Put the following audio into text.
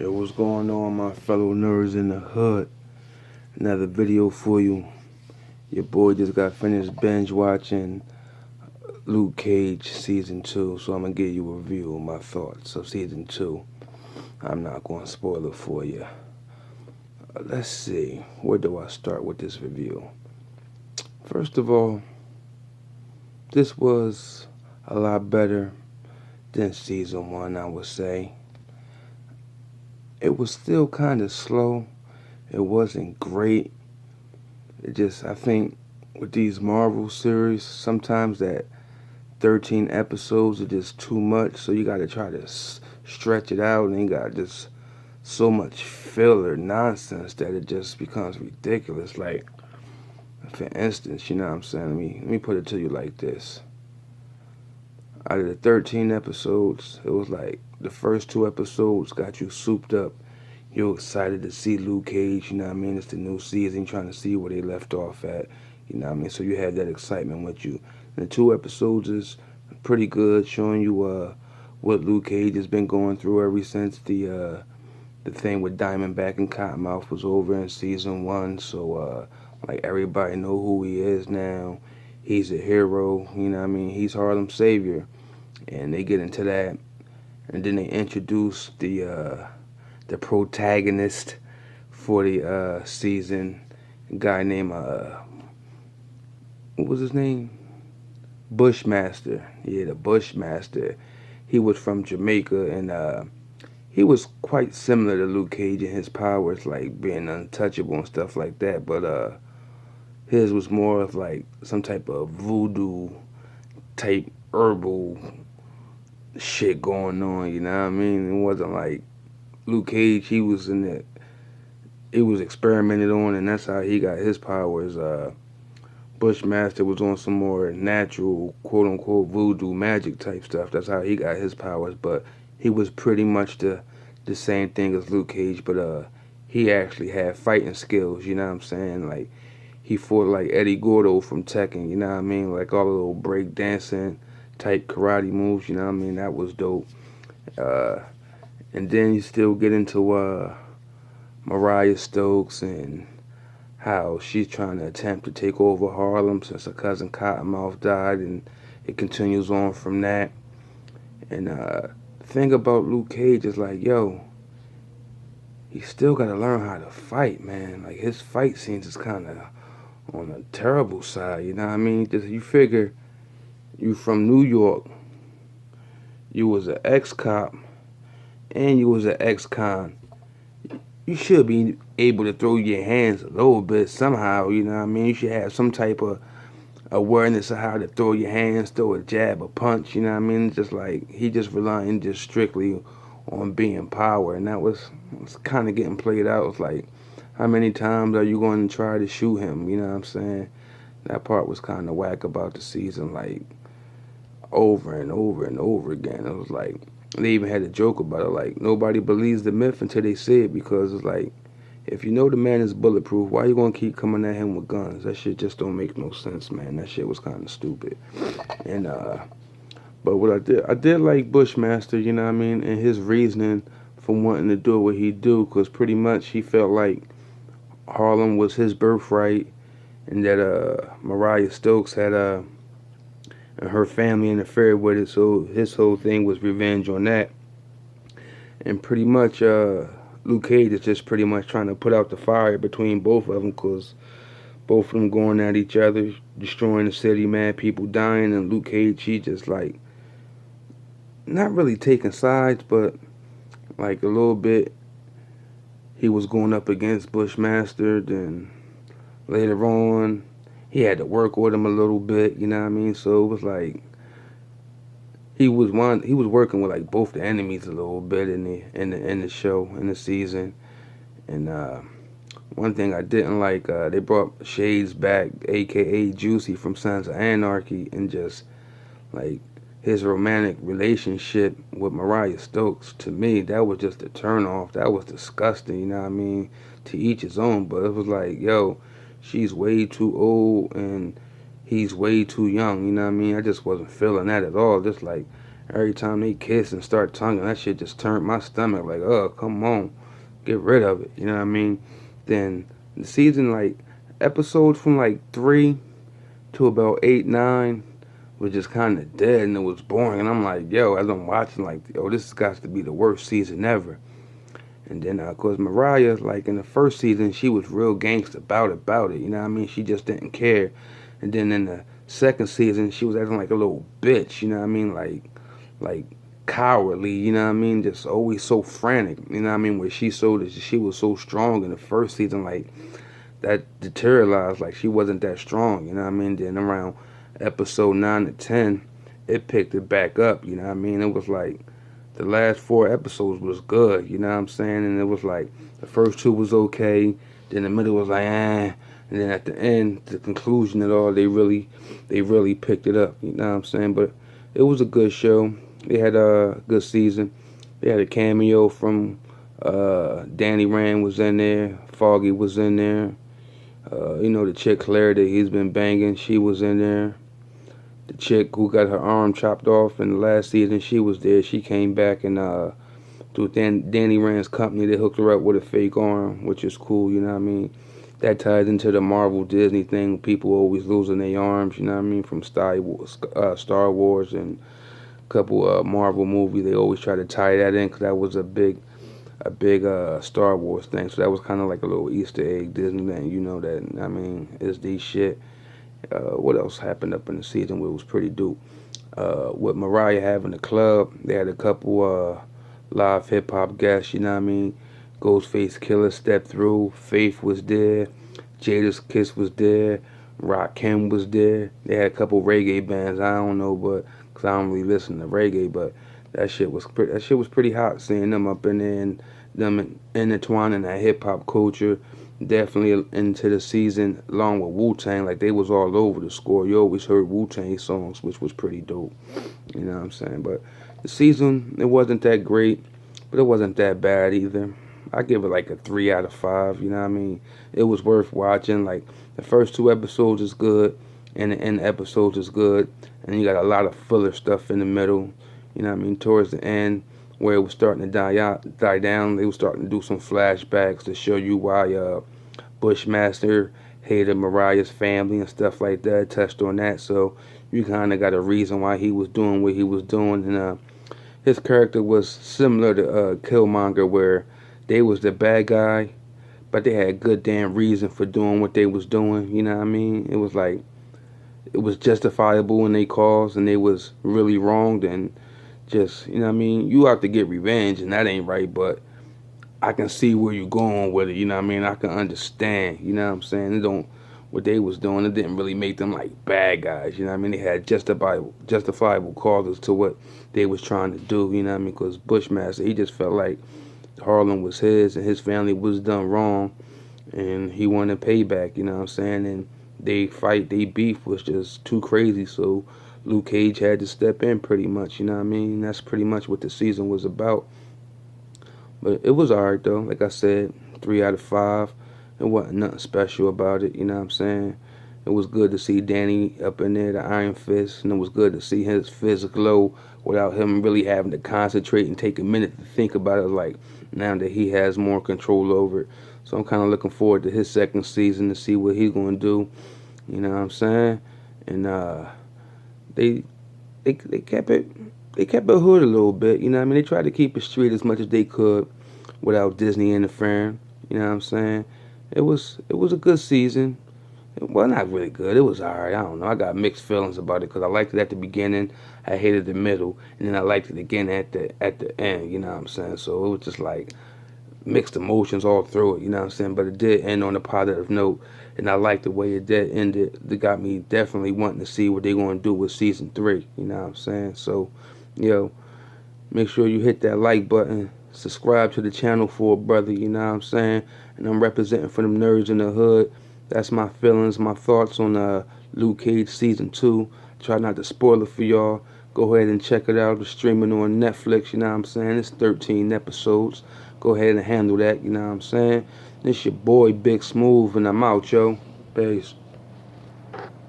Yo, what's going on, my fellow nerds in the hood? Another video for you. Your boy just got finished binge watching Luke Cage Season 2, so I'm going to give you a review of my thoughts of Season 2. I'm not going to spoil it for you. Let's see, where do I start with this review? First of all, this was a lot better than Season 1, I would say. It was still kind of slow. It wasn't great. I think with these Marvel series, sometimes that 13 episodes are just too much, so you got to try to stretch it out, and you got just so much filler nonsense that it just becomes ridiculous. Like, for instance, you know what I'm saying? Let me put it to you like this. Out of the 13 episodes, it was like the first 2 episodes got you souped up. You're excited to see Luke Cage, you know what I mean? It's the new season, trying to see where they left off at, you know what I mean? So you have that excitement with you. And the 2 episodes is pretty good, showing you what Luke Cage has been going through ever since the thing with Diamondback and Cottonmouth was over in Season 1. So, like, everybody know who he is now. He's a hero, you know what I mean? He's Harlem's savior. And they get into that. And then they introduce the protagonist for the season, a guy named what was his name? Bushmaster. Yeah, the Bushmaster. He was from Jamaica, and he was quite similar to Luke Cage in his powers, like being untouchable and stuff like that. But his was more of like some type of voodoo type herbal shit going on. You know what I mean? It wasn't like Luke Cage. He was in it. It was experimented on, and that's how he got his powers. Bushmaster was on some more natural, quote unquote, voodoo magic type stuff. That's how he got his powers. But he was pretty much the same thing as Luke Cage, but he actually had fighting skills. You know what I'm saying? Like, he fought like Eddie Gordo from Tekken. You know what I mean? Like all the little break dancing type karate moves. You know what I mean? That was dope. Uh, and then you still get into Mariah Stokes and how she's trying to attempt to take over Harlem since her cousin Cottonmouth died, and it continues on from that. And the thing about Luke Cage is like, yo, he still got to learn how to fight, man. Like, his fight scenes is kind of on a terrible side, you know what I mean? Just, you figure you from New York, you was an ex-cop, and you was an ex-con. You should be able to throw your hands a little bit somehow, you know what I mean? You should have some type of awareness of how to throw your hands, throw a jab, a punch, you know what I mean? Just like, he just relying just strictly on being power, and that was kind of getting played out. It's like, how many times are you going to try to shoot him, you know what I'm saying? That part was kind of whack about the season, like, over and over and over again. It was like, they even had a joke about it, like, nobody believes the myth until they see it, because it's like, if you know the man is bulletproof, why you gonna keep coming at him with guns? That shit just don't make no sense, man. That shit was kind of stupid. And but what I did like Bushmaster, you know what I mean, and his reasoning for wanting to do what he do, because pretty much he felt like Harlem was his birthright, and that Mariah Stokes had and her family interfered with it, so his whole thing was revenge on that. And pretty much Luke Cage is just pretty much trying to put out the fire between both of them, because both of them going at each other, destroying the city, mad people dying, and Luke Cage, he just like, not really taking sides, but like a little bit, he was going up against Bushmaster, then later on, he had to work with him a little bit, you know what I mean? So it was like, he was working with like both the enemies a little bit in the show, in the season. And one thing I didn't like, they brought Shades back, aka Juicy from Sons of Anarchy, and just like his romantic relationship with Mariah Stokes, to me, that was just a turn off. That was disgusting, you know what I mean? To each his own, but it was like, yo, she's way too old and he's way too young, you know what I mean? I just wasn't feeling that at all. Just like, Every time they kiss and start tonguing, that shit just turned my stomach. Like, oh, come on, get rid of it. You know what I mean? Then the season, like episodes from like 3 to about 8, 9 was just kind of dead and it was boring. And I'm like, yo, as I'm watching, like, yo, this has got to be the worst season ever. And then, of course, Mariah, like in the first season, she was real gangster about it. You know what I mean? She just didn't care. And then in the second season, she was acting like a little bitch. You know what I mean? Like cowardly. You know what I mean? Just always so frantic. You know what I mean? Where she was so strong in the first season, like that deteriorated. Like she wasn't that strong. You know what I mean? Then around episode 9 to 10, it picked it back up. You know what I mean? It was like the last 4 episodes was good, you know what I'm saying? And it was like the first 2 was okay, then the middle was like and then at the end, the conclusion of it all, they really picked it up, you know what I'm saying? But it was a good show. They had a good season. They had a cameo from Danny Rand was in there, Foggy was in there. The chick Claire that he's been banging, she was in there. The chick who got her arm chopped off in the last season, she was there. She came back and through Danny Rand's company, they hooked her up with a fake arm, which is cool, you know what I mean? That ties into the Marvel Disney thing. People always losing their arms, you know what I mean? From Star Wars and a couple Marvel movies, they always try to tie that in because that was a big Star Wars thing. So that was kind of like a little Easter egg Disneyland, you know that. I mean, it's the shit. What else happened up in the season where it was pretty dope? With Mariah having the club, they had a couple live hip hop guests, you know what I mean? Ghostface Killer stepped through, Faith was there, Jada's Kiss was there, Rakim was there. They had a couple reggae bands. I don't know, but because I don't really listen to reggae, but that shit was pretty hot seeing them up in there and them intertwining that hip hop culture. Definitely into the season, along with Wu-Tang, like they was all over the score. You always heard Wu-Tang songs, which was pretty dope. You know what I'm saying? But the season, it wasn't that great, but it wasn't that bad either. I give it like a 3 out of 5. You know what I mean? It was worth watching. Like the first 2 episodes is good, and the end episodes is good, and you got a lot of filler stuff in the middle. You know what I mean? Towards the end, where it was starting to die down, they were starting to do some flashbacks to show you why Bushmaster hated Mariah's family and stuff like that. Touched on that, so you kind of got a reason why he was doing what he was doing. And his character was similar to Killmonger, where they was the bad guy, but they had good damn reason for doing what they was doing. You know what I mean? It was like it was justifiable in their cause, and they was really wronged and just, you know what I mean? You have to get revenge, and that ain't right, but I can see where you're going with it, you know what I mean? I can understand, you know what I'm saying? What they was doing, it didn't really make them like bad guys, you know what I mean? They had justifiable causes to what they was trying to do, you know what I mean? Because Bushmaster, he just felt like Harlem was his and his family was done wrong, and he wanted payback, you know what I'm saying? And they beef was just too crazy, so Luke Cage had to step in pretty much, you know what I mean? That's pretty much what the season was about. But it was alright though. Like I said, 3 out of 5. It wasn't nothing special about it, you know what I'm saying? It was good to see Danny up in there, the Iron Fist, and it was good to see his fist glow without him really having to concentrate and take a minute to think about it, like now that he has more control over it. So I'm kind of looking forward to his second season to see what he's going to do, you know what I'm saying? And they kept it hood a little bit, you know what I mean? They tried to keep it street as much as they could without Disney interfering, you know what I'm saying? It was a good season. Well, not really good. It was alright. I don't know. I got mixed feelings about it because I liked it at the beginning. I hated the middle, and then I liked it again at the end. You know what I'm saying? So it was just like mixed emotions all through it. You know what I'm saying? But it did end on a positive note, and I liked the way it did ended. It got me definitely wanting to see what they're going to do with season 3. You know what I'm saying? So, yo, make sure you hit that like button. Subscribe to the channel for a brother. You know what I'm saying? And I'm representing for them nerds in the hood. That's my feelings, my thoughts on Luke Cage Season 2. Try not to spoil it for y'all. Go ahead and check it out. It's streaming on Netflix, you know what I'm saying? It's 13 episodes. Go ahead and handle that, you know what I'm saying? This your boy, Big Smooth, and I'm out, yo. Peace.